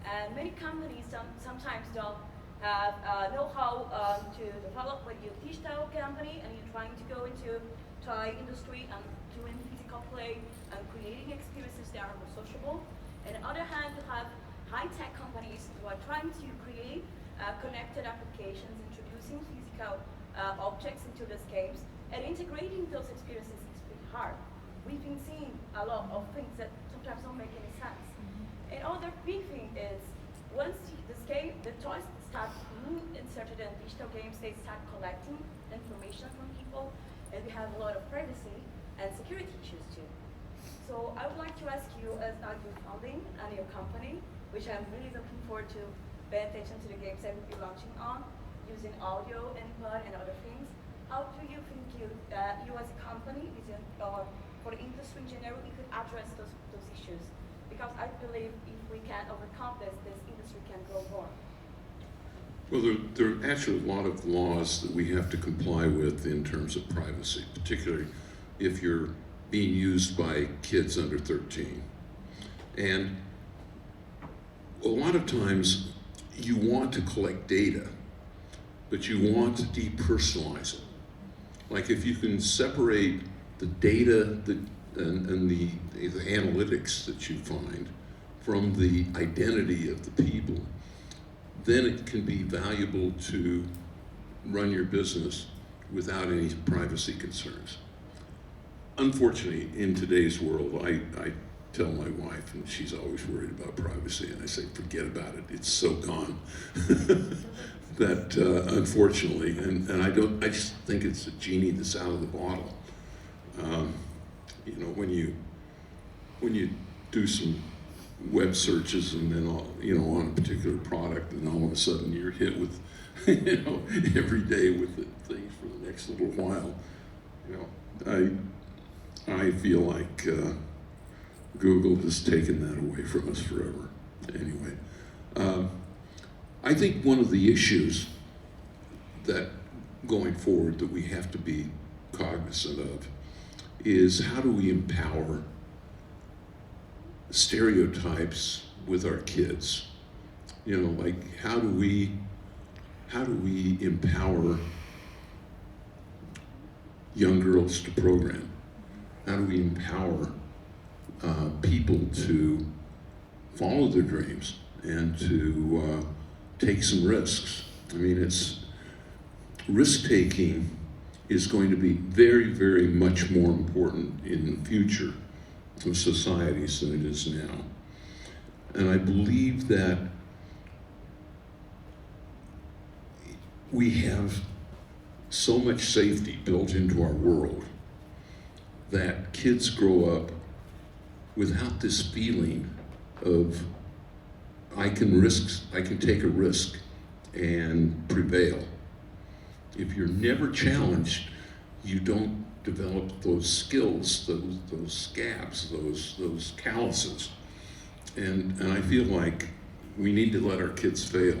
And many companies sometimes don't have know-how to develop when you're a digital company and you're trying to go into toy industry and doing physical play and creating experiences that are more sociable. And on the other hand, you have high-tech companies who are trying to create connected applications, introducing physical objects into these games. And integrating those experiences is pretty hard. We've been seeing a lot of things that sometimes don't make any sense. And other big thing is, once the toys start being inserted in digital games, they start collecting information from people, and we have a lot of privacy and security issues too. So I would like to ask you, as you're founding and your company, which I'm really looking forward to pay attention to the games that we'll be launching on, using audio input and other things. How do you think you as a company, with your for the industry in general, we could address those issues. Because I believe if we can overcome this industry can grow more. Well, there are actually a lot of laws that we have to comply with in terms of privacy, particularly if you're being used by kids under 13. And a lot of times you want to collect data, but you want to depersonalize it. Like if you can separate the data and the analytics that you find from the identity of the people, then it can be valuable to run your business without any privacy concerns. Unfortunately, in today's world, I tell my wife, and she's always worried about privacy, and I say, forget about it, it's so gone. That unfortunately, and I just think it's a genie that's out of the bottle. You know, when you do some web searches and then on a particular product, and all of a sudden you're hit with every day with the things for the next little while. I feel like Google has taken that away from us forever. Anyway, I think one of the issues that going forward that we have to be cognizant of is how do we empower stereotypes with our kids? Like how do we empower young girls to program? How do we empower people to follow their dreams and to take some risks? I mean, risk-taking is going to be very, very much more important in the future of societies than it is now. And I believe that we have so much safety built into our world that kids grow up without this feeling of I can take a risk and prevail. If you're never challenged, you don't develop those skills, those scabs, those calluses. And I feel like we need to let our kids fail,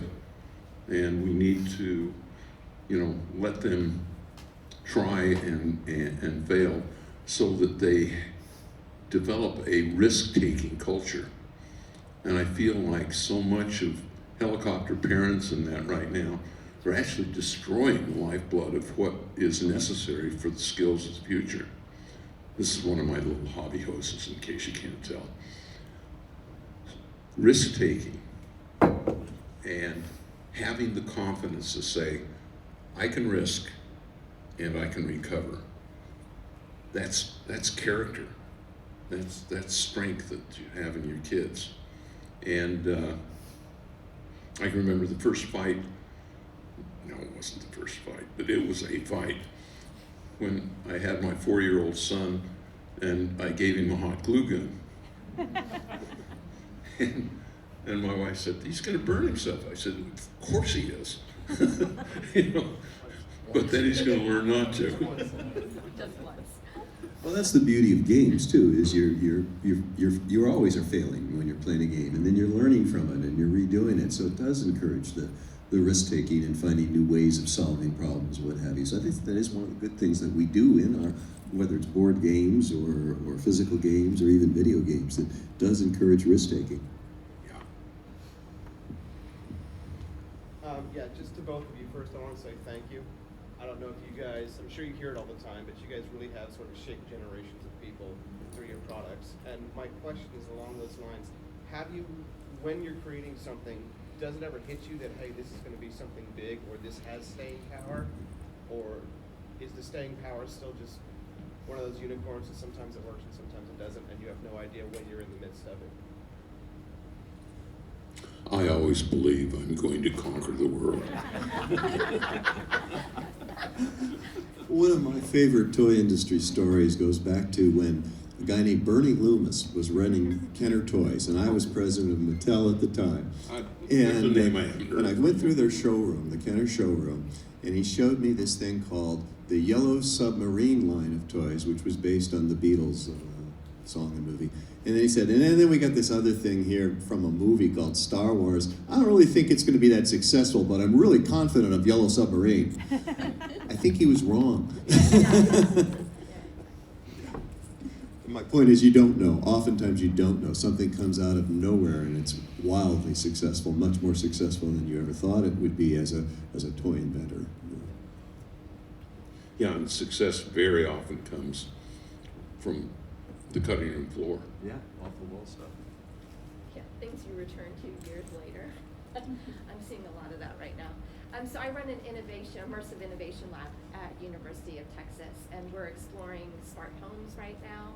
and we need to, let them try and fail so that they develop a risk-taking culture. And I feel like so much of helicopter parents and that right now are actually destroying the lifeblood of what is necessary for the skills of the future. This is one of my little hobby horses, in case you can't tell. Risk-taking and having the confidence to say, I can risk and I can recover. That's character. That's strength that you have in your kids. And I can remember the first fight. No, it wasn't the first fight, but it was a fight when I had my 4-year-old son and I gave him a hot glue gun. and my wife said, he's gonna burn himself. I said, of course he is. But then he's gonna learn not to. Well, that's the beauty of games too. Is you always are failing when you're playing a game, and then you're learning from it and you're redoing it. So it does encourage the risk taking and finding new ways of solving problems, what have you. So I think that is one of the good things that we do in our, whether it's board games or physical games or even video games, that does encourage risk taking. Yeah, just to both of you, first I want to say thank you. I don't know if you guys, I'm sure you hear it all the time, but you guys really have sort of shaped generations of people through your products. And my question is along those lines, have you, when you're creating something, does it ever hit you that, hey, this is going to be something big, or this has staying power? Or is the staying power still just one of those unicorns that sometimes it works and sometimes it doesn't, and you have no idea when you're in the midst of it? I always believe I'm going to conquer the world. One of my favorite toy industry stories goes back to when a guy named Bernie Loomis was running Kenner Toys, and I was president of Mattel at the time. And I went through their showroom, the Kenner showroom, and he showed me this thing called the Yellow Submarine line of toys, which was based on the Beatles song and movie. And then he said, and then we got this other thing here from a movie called Star Wars. I don't really think it's going to be that successful, but I'm really confident of Yellow Submarine. I think he was wrong. My point is, you don't know. Oftentimes you don't know. Something comes out of nowhere and it's wildly successful, much more successful than you ever thought it would be as a toy inventor. Yeah, and success very often comes from the cutting room floor. Yeah, off the wall stuff. Yeah, things you return to years later. I'm seeing a lot of that right now. So I run an immersive innovation lab at University of Texas, and we're exploring smart homes right now.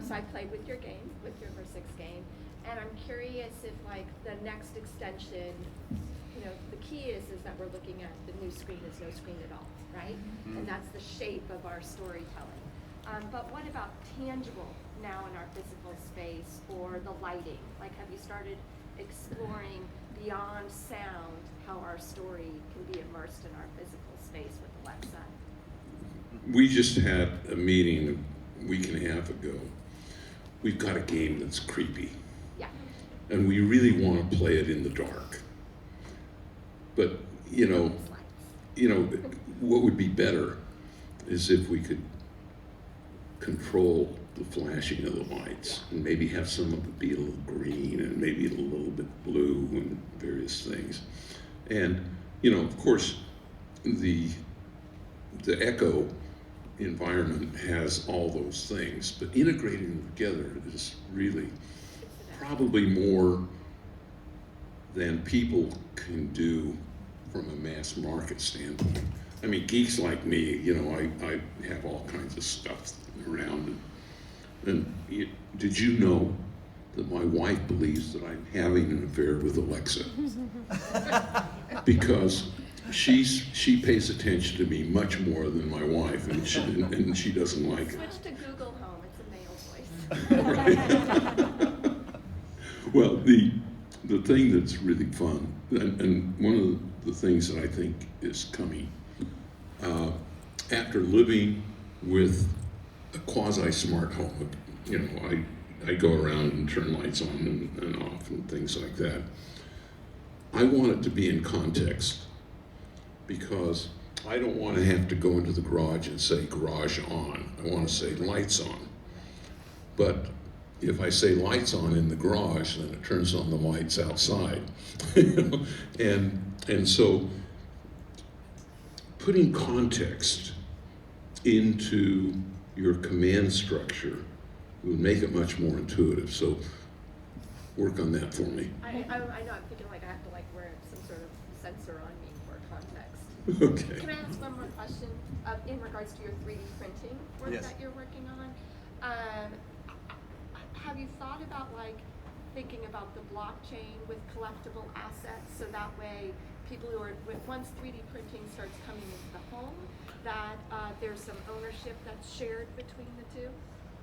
So I played with your game, with your Virsix game, and I'm curious if like the next extension, you know, the key is that we're looking at the new screen is no screen at all, right? Mm-hmm. And that's the shape of our storytelling. But what about tangible now in our physical space, or the lighting? Like, have you started exploring beyond sound how our story can be immersed in our physical space with Alexa? We just had a meeting a week and a half ago. We've got a game that's creepy. Yeah. And we really want to play it in the dark. But, you know, what would be better is if we could control the flashing of the lights, and maybe have some of it be a little green and maybe a little bit blue and various things. And, you know, of course, the Echo environment has all those things, but integrating them together is really probably more than people can do from a mass market standpoint. I mean, geeks like me, you know, I have all kinds of stuff around. And did you know that my wife believes that I'm having an affair with Alexa? Because she pays attention to me much more than my wife, and she doesn't like it. Switch to Google Home, it's a male voice. Well, the thing that's really fun, and one of the things that I think is coming, after living with a quasi-smart home, you know, I go around and turn lights on and off and things like that. I want it to be in context, because I don't want to have to go into the garage and say garage on. I want to say lights on. But if I say lights on in the garage, then it turns on the lights outside. You know? And so putting context into your command structure would make it much more intuitive. So work on that for me. I know, I'm thinking like I have to like wear some sort of sensor on me for context. Okay. Can I ask one more question in regards to your 3D printing work Yes. that you're working on? Have you thought about like thinking about the blockchain with collectible assets, so that way people who are, once 3D printing starts coming into the home, that there's some ownership that's shared between the two?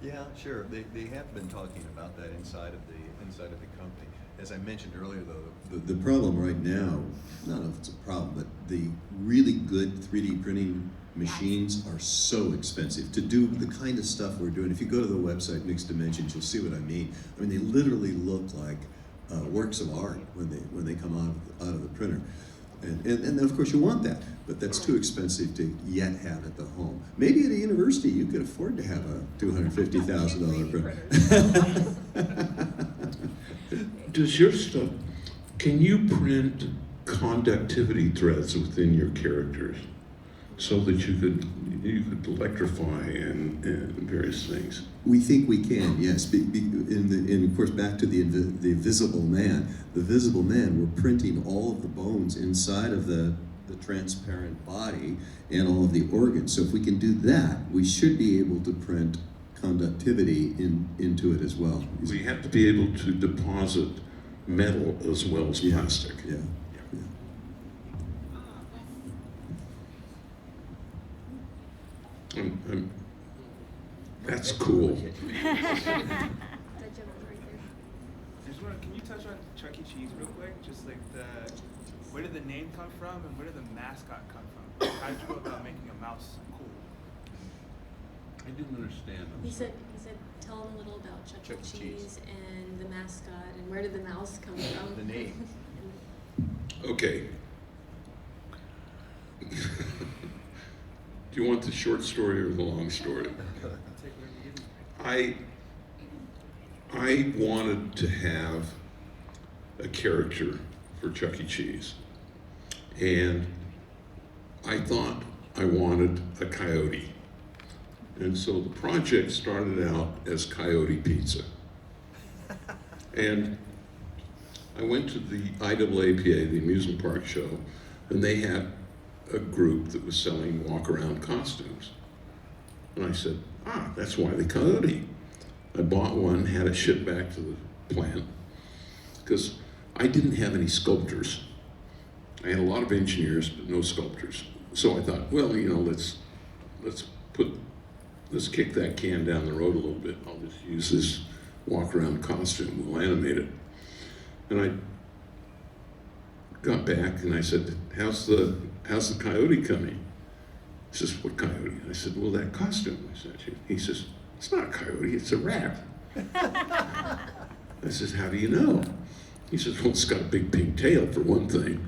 Yeah, sure. They have been talking about that inside of the company. As I mentioned earlier, though, The problem right now, I don't know if it's a problem, but the really good 3D printing machines are so expensive to do the kind of stuff we're doing. If you go to the website Mixed Dimensions, you'll see what I mean. I mean, they literally look like works of art when they come out of the printer. And of course you want that, but that's too expensive to yet have at the home. Maybe at a university you could afford to have a $250,000 printer. Does your stuff, can you print conductivity threads within your characters so that you could electrify and various things? We think we can, yes. And of course, back to the Invisible Man. The Visible Man, we're printing all of the bones inside of the transparent body and all of the organs. So if we can do that, we should be able to print conductivity into it as well. We have to be able to deposit metal as well as plastic. Yeah. That's cool. That gentleman right there. Can you touch on Chucky Cheese real quick? Just like the Where did the name come from, and where did the mascot come from? How did you go about making a mouse cool? I didn't understand. He said, tell him a little about Chucky Cheese and the mascot, and where did the mouse come from? The name. Okay. Do you want the short story or the long story? I wanted to have a character for Chucky Cheese, and I thought I wanted a coyote. And so the project started out as Coyote Pizza. And I went to the IAAPA, the amusement park show, and they had a group that was selling walk-around costumes. And I said, that's Wile E. Coyote. I bought one, had it shipped back to the plant, because I didn't have any sculptors. I had a lot of engineers, but no sculptors. So I thought, well, let's kick that can down the road a little bit. I'll just use this walk-around costume. We'll animate it. And I got back and I said, how's the coyote coming? He says, what coyote? I said, well, that costume I sent you. He says, it's not a coyote, it's a rat. I says, how do you know? He says, well, it's got a big pink tail for one thing.